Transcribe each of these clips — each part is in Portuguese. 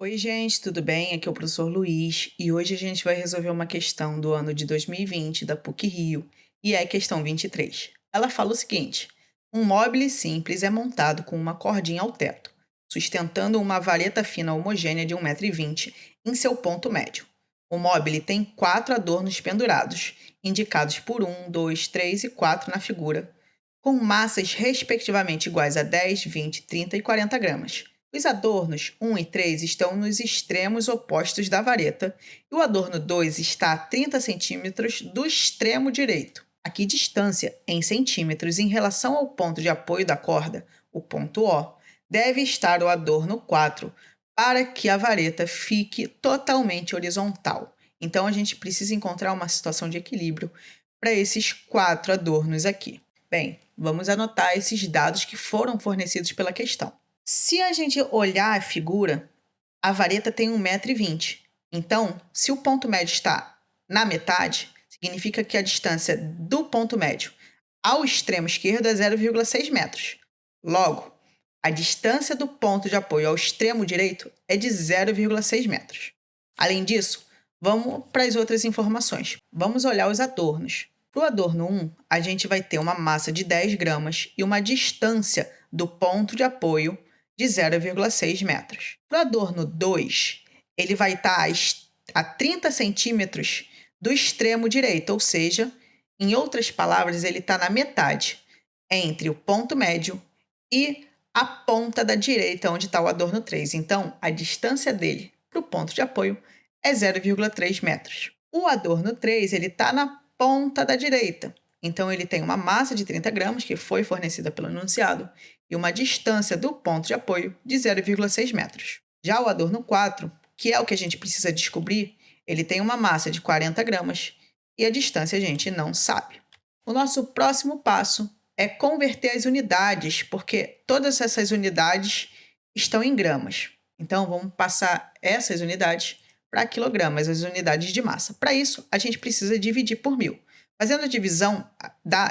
Oi, gente, tudo bem? Aqui é o professor Luiz e hoje a gente vai resolver uma questão do ano de 2020 da PUC-Rio e é a questão 23. Ela fala o seguinte: um móvel simples é montado com uma cordinha ao teto, sustentando uma vareta fina homogênea de 1,20 m em seu ponto médio. O móvel tem 4 adornos pendurados, indicados por 1, 2, 3 e 4 na figura, com massas respectivamente iguais a 10, 20, 30 e 40 gramas. Os adornos 1 e 3 estão nos extremos opostos da vareta e o adorno 2 está a 30 centímetros do extremo direito. A que distância, em centímetros, em relação ao ponto de apoio da corda, o ponto O, deve estar o adorno 4 para que a vareta fique totalmente horizontal? Então, a gente precisa encontrar uma situação de equilíbrio para esses 4 adornos aqui. Bem, vamos anotar esses dados que foram fornecidos pela questão. Se a gente olhar a figura, a vareta tem 1,20 m. Então, se o ponto médio está na metade, significa que a distância do ponto médio ao extremo esquerdo é 0,6 metros. Logo, a distância do ponto de apoio ao extremo direito é de 0,6 metros. Além disso, vamos para as outras informações. Vamos olhar os adornos. Para o adorno 1, a gente vai ter uma massa de 10 gramas e uma distância do ponto de apoio de 0,6 metros. Para o adorno 2, ele vai estar a 30 centímetros do extremo direito, ou seja, em outras palavras, ele está na metade entre o ponto médio e a ponta da direita, onde está o adorno 3. Então, a distância dele para o ponto de apoio é 0,3 metros. O adorno 3 está na ponta da direita. Então, ele tem uma massa de 30 gramas, que foi fornecida pelo enunciado, e uma distância do ponto de apoio de 0,6 metros. Já o adorno 4, que é o que a gente precisa descobrir, ele tem uma massa de 40 gramas e a distância a gente não sabe. O nosso próximo passo é converter as unidades, porque todas essas unidades estão em gramas. Então, vamos passar essas unidades para quilogramas, as unidades de massa. Para isso, a gente precisa dividir por 1000. Fazendo a divisão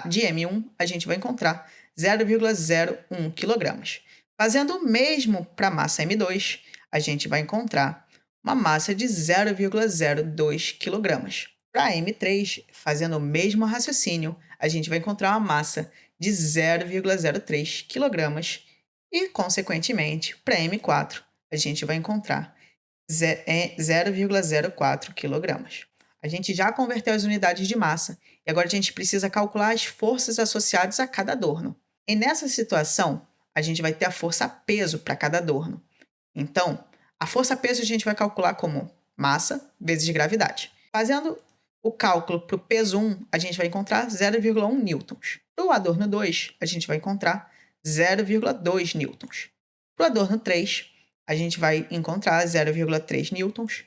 de M1, a gente vai encontrar 0,01 kg. Fazendo o mesmo para a massa M2, a gente vai encontrar uma massa de 0,02 kg. Para M3, fazendo o mesmo raciocínio, a gente vai encontrar uma massa de 0,03 kg e, consequentemente, para M4, a gente vai encontrar 0,04 kg. A gente já converteu as unidades de massa e agora a gente precisa calcular as forças associadas a cada adorno. E nessa situação, a gente vai ter a força-peso para cada adorno. Então, a força-peso a gente vai calcular como massa vezes gravidade. Fazendo o cálculo para o peso 1, a gente vai encontrar 0,1 newtons. Para o adorno 2, a gente vai encontrar 0,2 newtons. Para o adorno 3, a gente vai encontrar 0,3 newtons.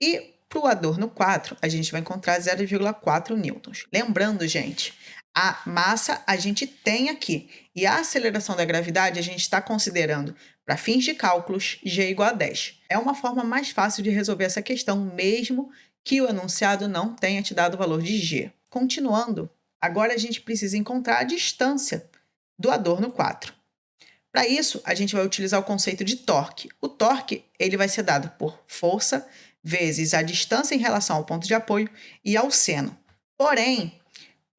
E para o adorno 4, a gente vai encontrar 0,4 newtons. Lembrando, gente, a massa a gente tem aqui e a aceleração da gravidade a gente está considerando, para fins de cálculos, g igual a 10. É uma forma mais fácil de resolver essa questão, mesmo que o enunciado não tenha te dado o valor de g. Continuando, agora a gente precisa encontrar a distância do adorno 4. Para isso, a gente vai utilizar o conceito de torque. O torque ele vai ser dado por força vezes a distância em relação ao ponto de apoio e ao seno. Porém,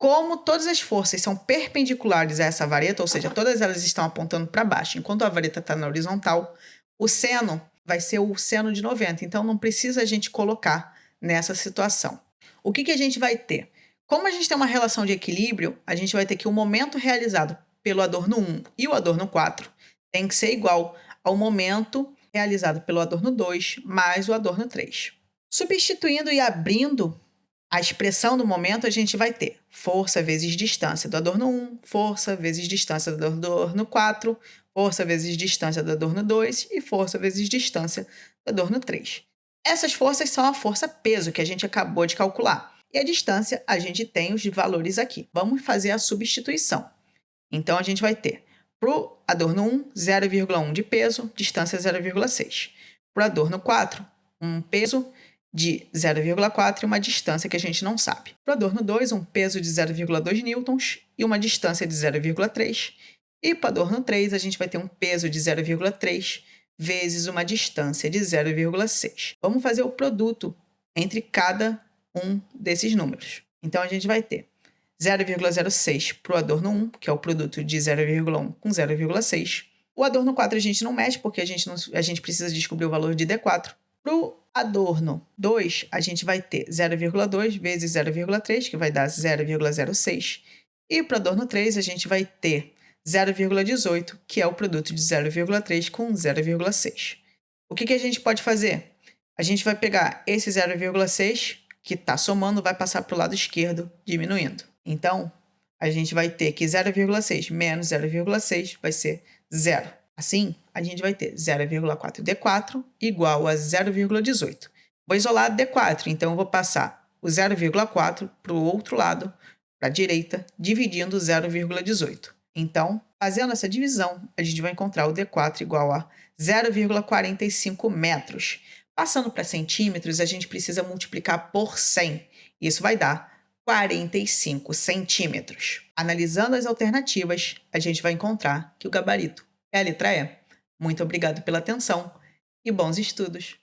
como todas as forças são perpendiculares a essa vareta, ou seja, todas elas estão apontando para baixo, enquanto a vareta está na horizontal, o seno vai ser o seno de 90, então não precisa a gente colocar nessa situação. O que a gente vai ter? Como a gente tem uma relação de equilíbrio, a gente vai ter que o momento realizado pelo adorno 1 e o adorno 4 tem que ser igual ao momento realizado pelo adorno 2 mais o adorno 3. Substituindo e abrindo a expressão do momento, a gente vai ter força vezes distância do adorno 1, força vezes distância do adorno 4, força vezes distância do adorno 2 e força vezes distância do adorno 3. Essas forças são a força-peso que a gente acabou de calcular. E a distância, a gente tem os valores aqui. Vamos fazer a substituição. Então, a gente vai ter, para o adorno 1, 0,1 de peso, distância 0,6. Para o adorno 4, um peso de 0,4 e uma distância que a gente não sabe. Para o adorno 2, um peso de 0,2 newtons e uma distância de 0,3. E para o adorno 3, a gente vai ter um peso de 0,3 vezes uma distância de 0,6. Vamos fazer o produto entre cada um desses números. Então, a gente vai ter 0,06 para o adorno 1, que é o produto de 0,1 com 0,6. O adorno 4 a gente não mexe, porque a gente precisa descobrir o valor de D4. Para o adorno 2, a gente vai ter 0,2 vezes 0,3, que vai dar 0,06. E para o adorno 3, a gente vai ter 0,18, que é o produto de 0,3 com 0,6. O que a gente pode fazer? A gente vai pegar esse 0,6, que está somando, vai passar para o lado esquerdo, diminuindo. Então, a gente vai ter que 0,6 menos 0,6 vai ser 0. Assim, a gente vai ter 0,4D4 igual a 0,18. Vou isolar D4, então eu vou passar o 0,4 para o outro lado, para a direita, dividindo 0,18. Então, fazendo essa divisão, a gente vai encontrar o D4 igual a 0,45 metros. Passando para centímetros, a gente precisa multiplicar por 100. Isso vai dar 45 centímetros. Analisando as alternativas, a gente vai encontrar que o gabarito é a letra E. Muito obrigado pela atenção e bons estudos!